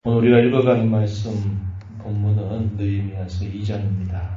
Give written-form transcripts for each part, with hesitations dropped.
오늘 우리가 읽어가는 말씀 본문은 느헤미야서 2장입니다.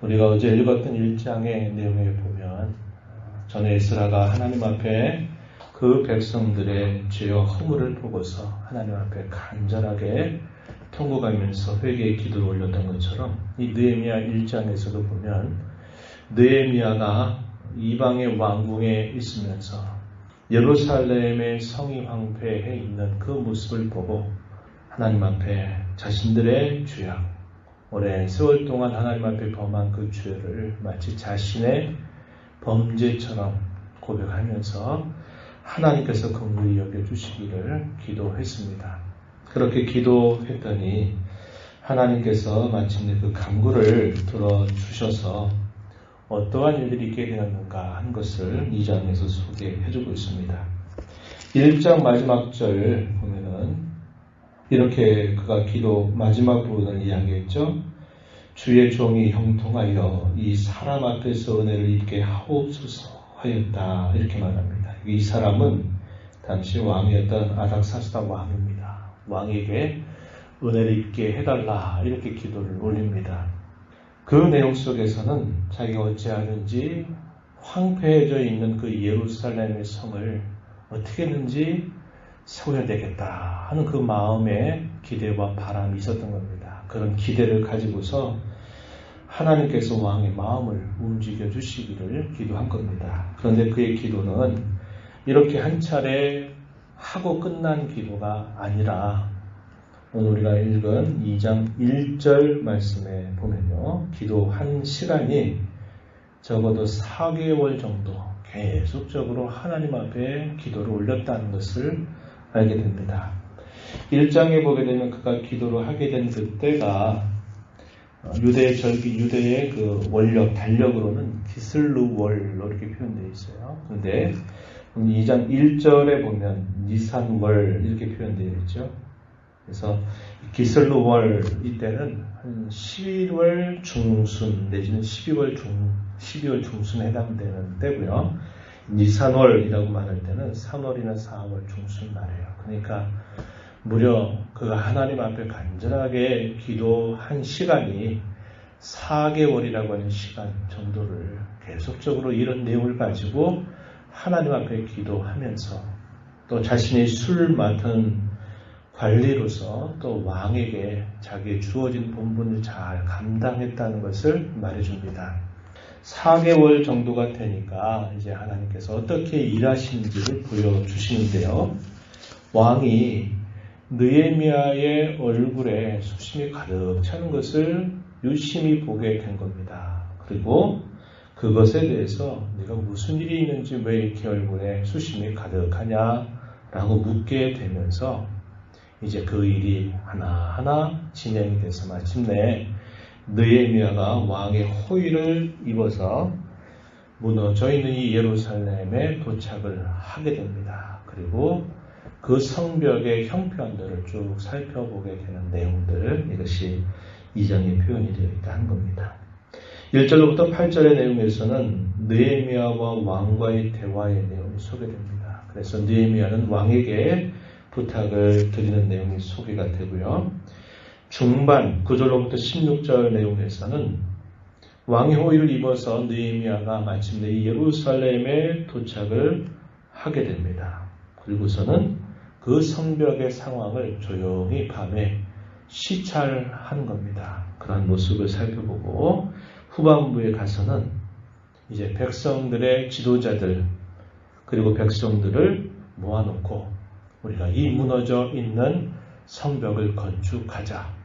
우리가 어제 읽었던 1장의 내용에 보면 전에 에스라가 하나님 앞에 그 백성들의 죄와 허물을 보고서 하나님 앞에 간절하게 통곡하면서 회개의 기도를 올렸던 것처럼 이 느헤미야 1장에서도 보면 느헤미야가 이방의 왕궁에 있으면서 예루살렘의 성이 황폐해 있는 그 모습을 보고 하나님 앞에 자신들의 죄악, 오랜 세월 동안 하나님 앞에 범한 그 죄를 마치 자신의 범죄처럼 고백하면서 하나님께서 긍휼히 여겨주시기를 기도했습니다. 그렇게 기도했더니 하나님께서 마침내 그 간구를 들어주셔서 어떠한 일들이 있게 되었는가 한 것을 2장에서 소개해주고 있습니다. 1장 마지막 절 보면은 이렇게 그가 기도 마지막 부분을 이야기했죠. 주의 종이 형통하여 이 사람 앞에서 은혜를 입게 하옵소서 하였다. 이렇게 말합니다. 이 사람은 당시 왕이었던 아닥사스다 왕입니다. 왕에게 은혜를 입게 해달라 이렇게 기도를 올립니다. 그 내용 속에서는 자기가 어찌하든지 황폐해져 있는 그 예루살렘의 성을 어떻게든지 세워야 되겠다 하는 그 마음에 기대와 바람이 있었던 겁니다. 그런 기대를 가지고서 하나님께서 왕의 마음을 움직여 주시기를 기도한 겁니다. 그런데 그의 기도는 이렇게 한 차례 하고 끝난 기도가 아니라 오늘 우리가 읽은 2장 1절 말씀에 보면요. 기도한 시간이 적어도 4개월 정도 계속적으로 하나님 앞에 기도를 올렸다는 것을 알게 됩니다. 1장에 보게 되면 그가 기도를 하게 된 그때가 유대의 그 원력, 달력으로는 기슬루월로 이렇게 표현되어 있어요. 그런데 2장 1절에 보면 니산월 이렇게 표현되어 있죠. 그래서 기슬루월 이때는 한 11월 중순 내지는 12월 중순에 해당되는 때고요. 니산월이라고 말할 때는 3월이나 4월 중순 말이에요. 그러니까 무려 그가 하나님 앞에 간절하게 기도한 시간이 4개월이라고 하는 시간 정도를 계속적으로 이런 내용을 가지고 하나님 앞에 기도하면서 또 자신이 술 맡은 관리로서 또 왕에게 자기의 주어진 본분을 잘 감당했다는 것을 말해줍니다. 4개월 정도가 되니까 이제 하나님께서 어떻게 일하시는지를 보여주시는데요. 왕이 느헤미야의 얼굴에 수심이 가득 차는 것을 유심히 보게 된 겁니다. 그리고 그것에 대해서 네가 무슨 일이 있는지 왜 이렇게 얼굴에 수심이 가득하냐라고 묻게 되면서 이제 그 일이 하나하나 진행이 돼서 마침내 느헤미야가 왕의 호의를 입어서 무너져 있는 이 예루살렘에 도착을 하게 됩니다. 그리고 그 성벽의 형편들을 쭉 살펴보게 되는 내용들, 이것이 2장에 표현이 되어 있다 한 겁니다. 1절로부터 8절의 내용에서는 느헤미야와 왕과의 대화의 내용이 소개됩니다. 그래서 느헤미야는 왕에게 부탁을 드리는 내용이 소개가 되고요. 중반 9절로부터 16절 내용에서는 왕의 호의를 입어서 느헤미야가 마침내 이 예루살렘에 도착을 하게 됩니다. 그리고서는 그 성벽의 상황을 조용히 밤에 시찰하는 겁니다. 그런 모습을 살펴보고 후반부에 가서는 이제 백성들의 지도자들 그리고 백성들을 모아놓고 우리가 이 무너져 있는 성벽을 건축하자.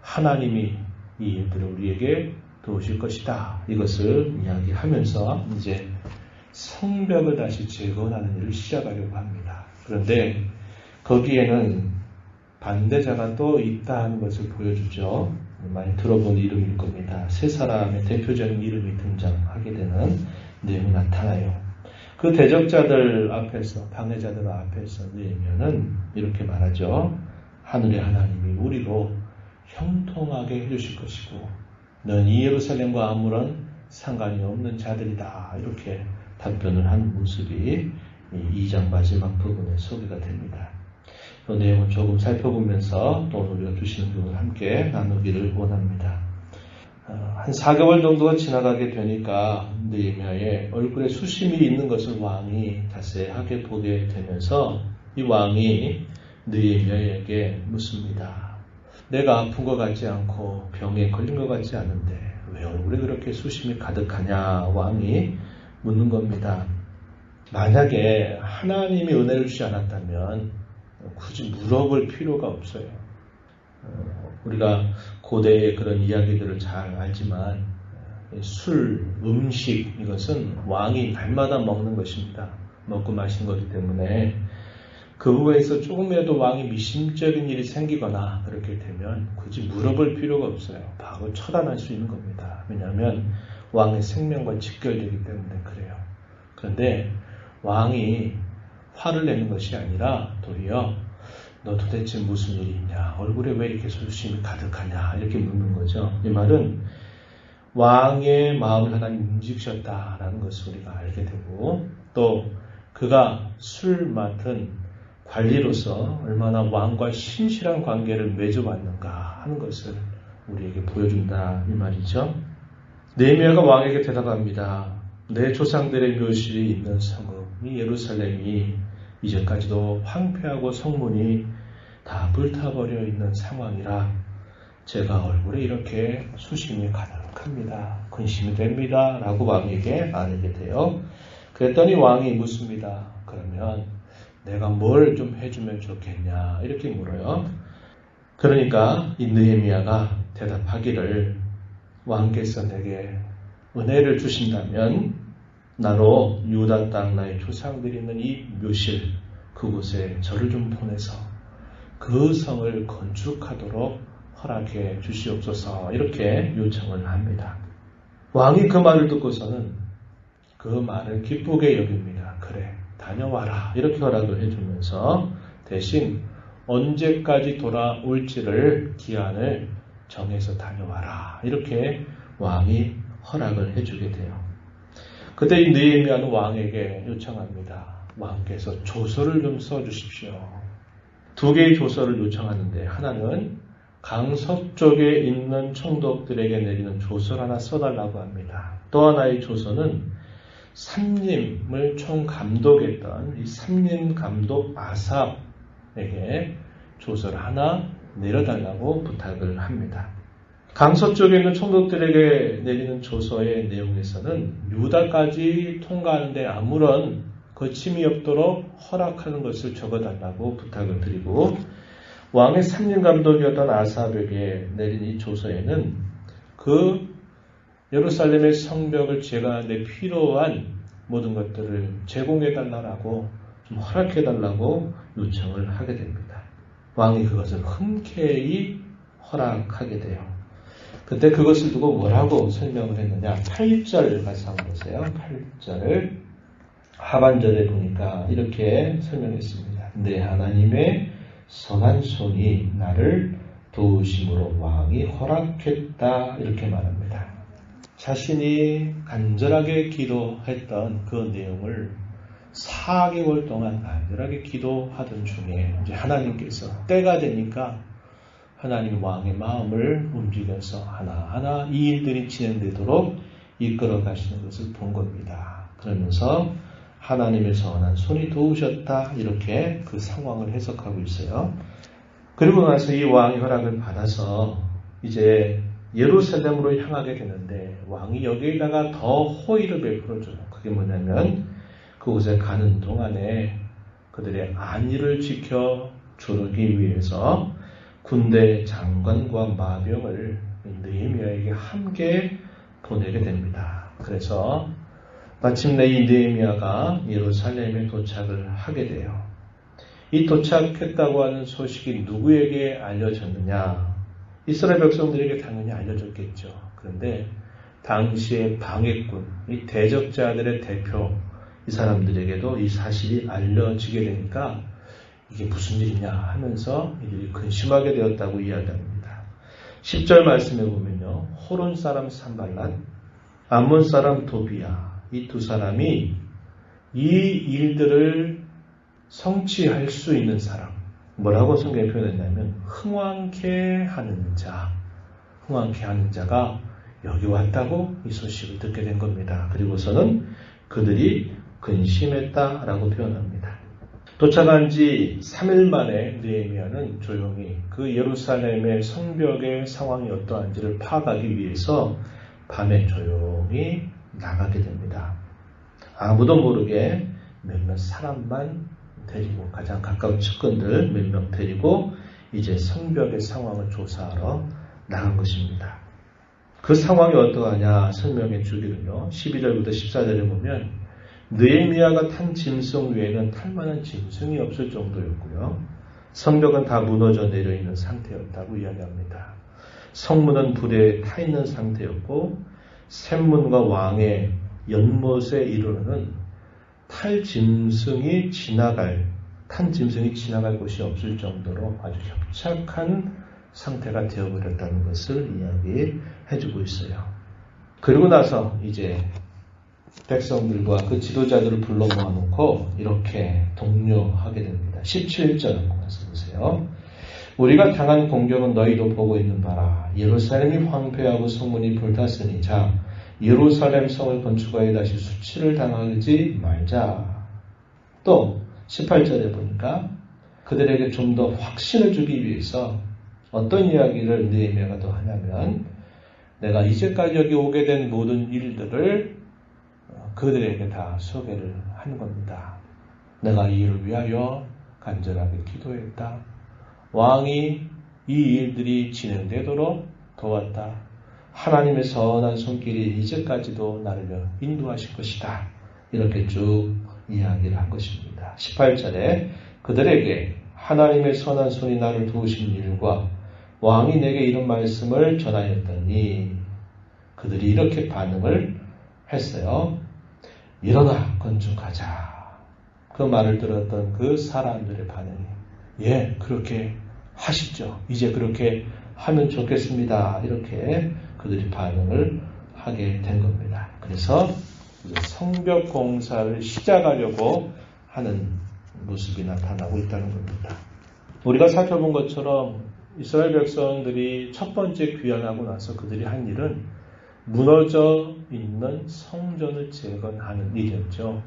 하나님이 이 일들을 우리에게 도우실 것이다. 이것을 이야기하면서 이제 성벽을 다시 재건하는 일을 시작하려고 합니다. 그런데 거기에는 반대자가 또 있다는 것을 보여주죠. 많이 들어본 이름일 겁니다. 세 사람의 대표적인 이름이 등장하게 되는 내용이 나타나요. 그 대적자들 앞에서, 방해자들 앞에서 느헤미야는 이렇게 말하죠. 하늘의 하나님이 우리로 형통하게 해주실 것이고 너는 이 예루살렘과 아무런 상관이 없는 자들이다. 이렇게 답변을 한 모습이 이 2장 마지막 부분에 소개가 됩니다. 그 내용을 조금 살펴보면서 또 우리가 주시는 교훈을 함께 나누기를 원합니다. 한 4개월 정도가 지나가게 되니까 느헤미야의 얼굴에 수심이 있는 것을 왕이 자세하게 보게 되면서 이 왕이 느헤미야에게 묻습니다. 내가 아픈 것 같지 않고 병에 걸린 것 같지 않은데 왜 얼굴에 그렇게 수심이 가득하냐 왕이 묻는 겁니다. 만약에 하나님이 은혜를 주지 않았다면 굳이 물어볼 필요가 없어요. 우리가 고대의 그런 이야기들을 잘 알지만 술, 음식 이것은 왕이 날마다 먹는 것입니다. 먹고 마시는 거기 때문에 그 부분에서 조금이라도 왕이 미심적인 일이 생기거나 그렇게 되면 굳이 물어볼 필요가 없어요. 바로 처단할 수 있는 겁니다. 왜냐하면 왕의 생명과 직결되기 때문에 그래요. 그런데 왕이 화를 내는 것이 아니라 도리어 너 도대체 무슨 일이 있냐? 얼굴에 왜 이렇게 수심이 가득하냐? 이렇게 묻는 거죠. 이 말은 왕의 마음을 하나님 움직이셨다라는 것을 우리가 알게 되고 또 그가 술 맡은 관리로서 얼마나 왕과 신실한 관계를 맺어왔는가 하는 것을 우리에게 보여준다 이 말이죠. 느헤미야가 왕에게 대답합니다. 내 조상들의 묘실이 있는 성읍 이 예루살렘이 이제까지도 황폐하고 성문이 다 불타버려 있는 상황이라 제가 얼굴에 이렇게 수심이 가득합니다. 근심이 됩니다. 라고 왕에게 말하게 돼요. 그랬더니 왕이 묻습니다. 그러면 내가 뭘 좀 해주면 좋겠냐 이렇게 물어요. 그러니까 이 느헤미야가 대답하기를 왕께서 내게 은혜를 주신다면 나로 유다 땅 나의 조상들이 있는 이 묘실 그곳에 저를 좀 보내서 그 성을 건축하도록 허락해 주시옵소서 이렇게 요청을 합니다. 왕이 그 말을 듣고서는 그 말을 기쁘게 여깁니다. 그래 다녀와라 이렇게 허락을 해주면서 대신 언제까지 돌아올지를 기한을 정해서 다녀와라 이렇게 왕이 허락을 해주게 돼요. 그때 이 느헤미야는 왕에게 요청합니다. 왕께서 조서를 좀 써주십시오. 2개의 조서를 요청하는데 하나는 강 서쪽에 있는 총독들에게 내리는 조서를 하나 써달라고 합니다. 또 하나의 조서는 삼림을 총감독했던 이 삼림 감독 아삽에게 조서를 하나 내려달라고 부탁을 합니다. 강서쪽에 있는 총독들에게 내리는 조서의 내용에서는 유다까지 통과하는데 아무런 거침이 없도록 허락하는 것을 적어달라고 부탁을 드리고 왕의 삼림감독이었던 아삽에게 내린 이 조서에는 그 예루살렘의 성벽을 제거하는데 필요한 모든 것들을 제공해달라고 좀 허락해달라고 요청을 하게 됩니다. 왕이 그것을 흔쾌히 허락하게 돼요. 그때 그것을 두고 뭐라고 설명을 했느냐 8절 가서 한번 보세요. 8절을 하반절에 보니까 이렇게 설명했습니다. 내 하나님의 선한 손이 나를 도우심으로 왕이 허락했다 이렇게 말합니다. 자신이 간절하게 기도했던 그 내용을 4개월 동안 간절하게 기도하던 중에 이제 하나님께서 때가 되니까 하나님 왕의 마음을 움직여서 하나하나 이 일들이 진행되도록 이끌어 가시는 것을 본 겁니다. 그러면서 하나님의 선한 손이 도우셨다 이렇게 그 상황을 해석하고 있어요. 그리고 나서 이 왕의 허락을 받아서 이제 예루살렘으로 향하게 되는데 왕이 여기에다가 더 호의를 베풀어줘요. 그게 뭐냐면 그곳에 가는 동안에 그들의 안위를 지켜 주기 위해서 군대 장관과 마병을 느헤미야에게 함께 보내게 됩니다. 그래서 마침내 이 느헤미야가 예루살렘에 도착을 하게 돼요. 이 도착했다고 하는 소식이 누구에게 알려졌느냐? 이스라엘 백성들에게 당연히 알려졌겠죠. 그런데 당시의 방해꾼, 이 대적자들의 대표, 이 사람들에게도 이 사실이 알려지게 되니까 이게 무슨 일이냐 하면서 이들이 근심하게 되었다고 이야기합니다. 10절 말씀에 보면요. 호론 사람 산발랏, 암몬 사람 도비야 이 두 사람이 이 일들을 성취할 수 있는 사람, 뭐라고 성경에 표현했냐면 흥왕케 하는 자가 여기 왔다고 이 소식을 듣게 된 겁니다. 그리고서는 그들이 근심했다라고 표현합니다. 도착한 지 3일 만에 느헤미야는 조용히 그 예루살렘의 성벽의 상황이 어떠한지를 파악하기 위해서 밤에 조용히 나가게 됩니다. 아무도 모르게 몇몇 사람만 데리고 가장 가까운 측근들 몇 명 데리고 이제 성벽의 상황을 조사하러 나간 것입니다. 그 상황이 어떠하냐 설명해 주기는요. 12절부터 14절에 보면 느헤미야가 탄 짐승 외에는 탈만한 짐승이 없을 정도였고요. 성벽은 다 무너져 내려있는 상태였다고 이야기합니다. 성문은 불에 타 있는 상태였고 샘문과 왕의 연못에 이르르는 탄 짐승이 지나갈 곳이 없을 정도로 아주 협착한 상태가 되어버렸다는 것을 이야기해주고 있어요. 그리고 나서 이제 백성들과 그 지도자들을 불러 모아놓고 이렇게 독려하게 됩니다. 17절 한번 보세요. 우리가 당한 공격은 너희도 보고 있는 바라. 예루살렘이 황폐하고 성문이 불탔으니 자 예루살렘 성을 건축하여 다시 수치를 당하지 말자. 또 18절에 보니까 그들에게 좀 더 확신을 주기 위해서 어떤 이야기를 느헤미야가 더 하냐면 내가 이제까지 여기 오게 된 모든 일들을 그들에게 다 소개를 하는 겁니다. 내가 이 일을 위하여 간절하게 기도했다. 왕이 이 일들이 진행되도록 도왔다. 하나님의 선한 손길이 이제까지도 나를 인도하실 것이다. 이렇게 쭉 이야기를 한 것입니다. 18절에 그들에게 하나님의 선한 손이 나를 도우신 일과 왕이 내게 이런 말씀을 전하였더니 그들이 이렇게 반응을 했어요. 일어나 건축하자. 그 말을 들었던 그 사람들의 반응이 예, 그렇게 하시죠. 이제 그렇게 하면 좋겠습니다. 이렇게 그들이 반응을 하게 된 겁니다. 그래서 이제 성벽 공사를 시작하려고 하는 모습이 나타나고 있다는 겁니다. 우리가 살펴본 것처럼 이스라엘 백성들이 첫 번째 귀환하고 나서 그들이 한 일은 무너져 있는 성전을 재건하는 일이었죠.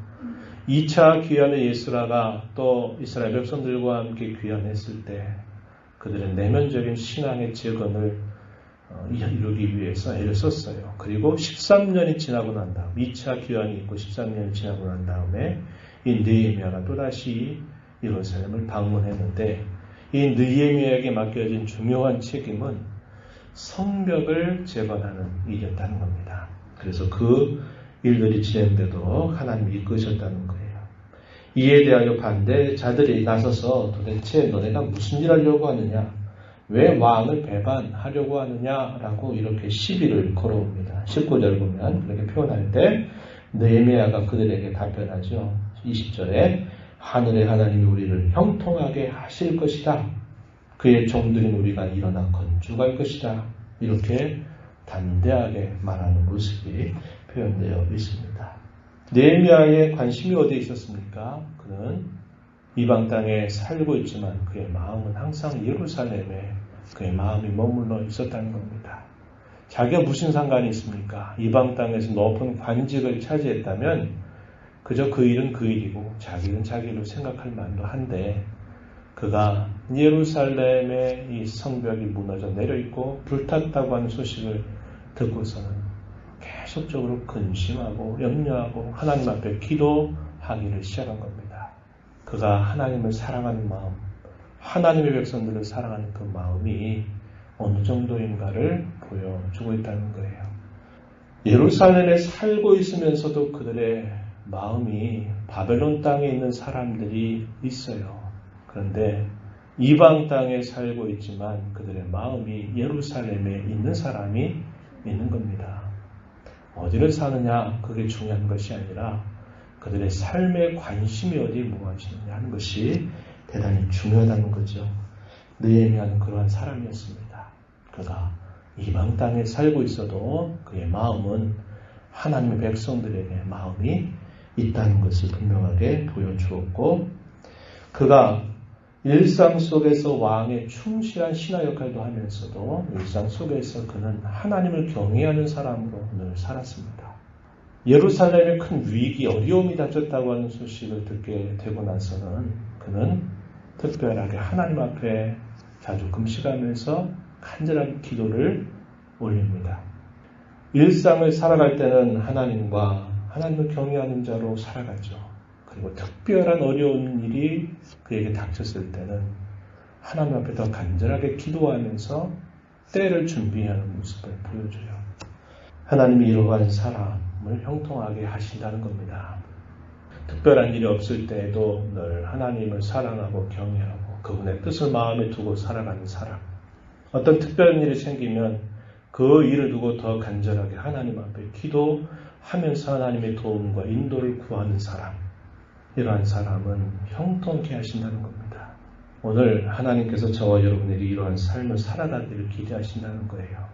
2차 귀환의 예수라가 또 이스라엘 백성들과 함께 귀환했을 때 그들은 내면적인 신앙의 재건을 이루기 위해서 애를 썼어요. 그리고 13년이 지나고 난 다음 2차 귀환이 있고 13년이 지나고 난 다음에 이 느헤미야가 또다시 예루살렘을 방문했는데 이 느헤미야에게 맡겨진 중요한 책임은 성벽을 재건하는 일이었다는 겁니다. 그래서 그 일들이 진행되도록 하나님이 이끄셨다는 거예요. 이에 대하여 반대자들이 나서서 도대체 너네가 무슨 일 하려고 하느냐? 왜 왕을 배반하려고 하느냐라고 이렇게 시비를 걸어옵니다. 19절 보면 그렇게 표현할 때 느헤미야가 그들에게 답변하죠. 20절에 하늘의 하나님이 우리를 형통하게 하실 것이다. 그의 종들인 우리가 일어나 건축할 것이다. 이렇게 담대하게 말하는 모습이 표현되어 있습니다. 느헤미야의 관심이 어디에 있었습니까? 그는 이방 땅에 살고 있지만 그의 마음은 항상 예루살렘에 그의 마음이 머물러 있었다는 겁니다. 자기가 무슨 상관이 있습니까? 이방 땅에서 높은 관직을 차지했다면 그저 그 일은 그 일이고 자기는 자기로 생각할 만도 한데 그가 예루살렘의 이 성벽이 무너져 내려있고 불탔다고 하는 소식을 듣고서는 계속적으로 근심하고 염려하고 하나님 앞에 기도하기를 시작한 겁니다. 그가 하나님을 사랑하는 마음, 하나님의 백성들을 사랑하는 그 마음이 어느 정도인가를 보여주고 있다는 거예요. 예루살렘에 살고 있으면서도 그들의 마음이 바벨론 땅에 있는 사람들이 있어요. 그런데 이방 땅에 살고 있지만 그들의 마음이 예루살렘에 있는 사람이 있는 겁니다. 어디를 사느냐 그게 중요한 것이 아니라 그들의 삶의 관심이 어디에 무엇이느냐 하는 것이 대단히 중요하다는 거죠. 느헤미야는 그러한 사람이었습니다. 그가 이방 땅에 살고 있어도 그의 마음은 하나님의 백성들에게 마음이 있다는 것을 분명하게 보여주었고 그가 일상 속에서 왕의 충실한 신하 역할도 하면서도 일상 속에서 그는 하나님을 경외하는 사람으로 늘 살았습니다. 예루살렘에 큰 위기, 어려움이 닥쳤다고 하는 소식을 듣게 되고 나서는 그는 특별하게 하나님 앞에 자주 금식하면서 간절한 기도를 올립니다. 일상을 살아갈 때는 하나님을 경외하는 자로 살아가죠. 그리고 특별한 어려운 일이 그에게 닥쳤을 때는 하나님 앞에 더 간절하게 기도하면서 때를 준비하는 모습을 보여줘요. 하나님이 이러한 사람을 형통하게 하신다는 겁니다. 특별한 일이 없을 때에도 늘 하나님을 사랑하고 경외하고 그분의 뜻을 마음에 두고 살아가는 사람. 어떤 특별한 일이 생기면 그 일을 두고 더 간절하게 하나님 앞에 기도하면서 하나님의 도움과 인도를 구하는 사람. 이러한 사람은 형통케 하신다는 겁니다. 오늘 하나님께서 저와 여러분들이 이러한 삶을 살아가기를 기대하신다는 거예요.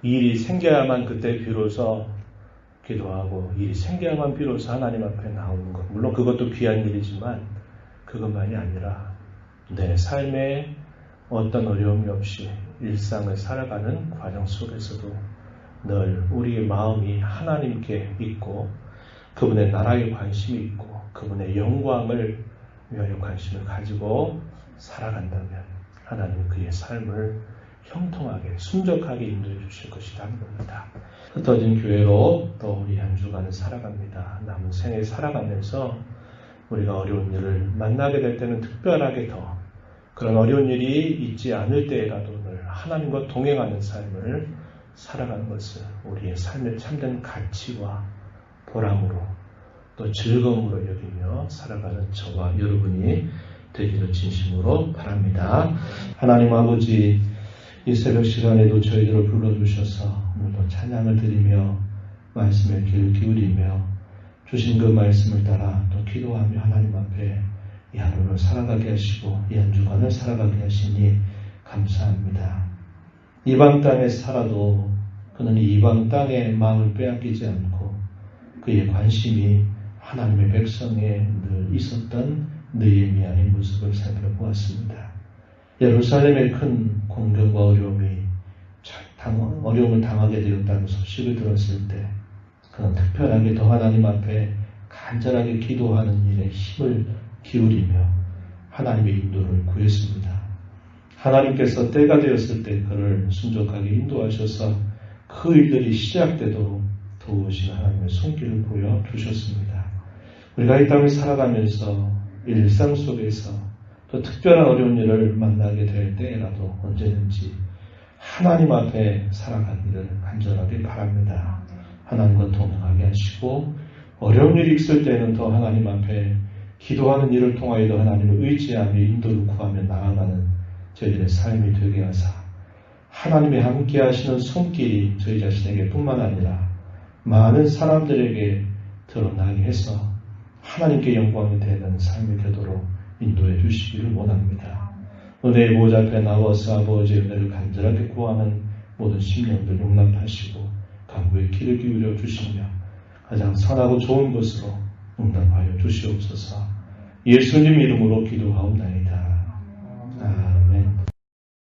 일이 생겨야만 그때 비로소 기도하고 일이 생겨야만 비로소 하나님 앞에 나오는 것. 물론 그것도 귀한 일이지만 그것만이 아니라 내 삶에 어떤 어려움이 없이 일상을 살아가는 과정 속에서도 늘 우리의 마음이 하나님께 있고 그분의 나라에 관심이 있고 그분의 영광을 위하여 관심을 가지고 살아간다면 하나님은 그의 삶을 형통하게 순적하게 인도해 주실 것이라는 겁니다. 흩어진 교회로 또 우리 한 주간을 살아갑니다. 남은 생에 살아가면서 우리가 어려운 일을 만나게 될 때는 특별하게 더 그런 어려운 일이 있지 않을 때라도 늘 하나님과 동행하는 삶을 살아가는 것을 우리의 삶의 참된 가치와 보람으로 또 즐거움으로 여기며 살아가는 저와 여러분이 되기를 진심으로 바랍니다. 하나님 아버지, 이 새벽 시간에도 저희들을 불러주셔서 오늘도 찬양을 드리며 말씀에 귀를 기울이며 주신 그 말씀을 따라 또 기도하며 하나님 앞에 이 하루를 살아가게 하시고 이 한 주간을 살아가게 하시니 감사합니다. 이방 땅에 살아도 그는 이방 땅의 마음을 빼앗기지 않고 그의 관심이 하나님의 백성에 늘 있었던 느헤미야의 모습을 살펴보았습니다. 예루살렘의 큰 공경과 어려움을 당하게 되었다는 소식을 들었을 때 그는 특별하게 더 하나님 앞에 간절하게 기도하는 일에 힘을 기울이며 하나님의 인도를 구했습니다. 하나님께서 때가 되었을 때 그를 순종하게 인도하셔서 그 일들이 시작되도록 도우신 하나님의 손길을 보여주셨습니다. 우리가 이 땅을 살아가면서 일상 속에서 또 특별한 어려운 일을 만나게 될 때라도 언제든지 하나님 앞에 살아가기를 간절하게 바랍니다. 하나님과 동행하게 하시고 어려운 일이 있을 때는 더 하나님 앞에 기도하는 일을 통하여도 하나님을 의지하며 인도를 구하며 나아가는 저희들의 삶이 되게 하사 하나님이 함께 하시는 손길이 저희 자신에게 뿐만 아니라 많은 사람들에게 드러나게 해서 하나님께 영광이 되는 삶이 되도록 인도해 주시기를 원합니다. 은혜의 보좌 앞에 나와서 아버지의 은혜를 간절하게 구하는 모든 심령들 용납하시고 간구의 귀를 기울여 주시며 가장 선하고 좋은 것으로 응답하여 주시옵소서. 예수님 이름으로 기도하옵나이다. 아멘.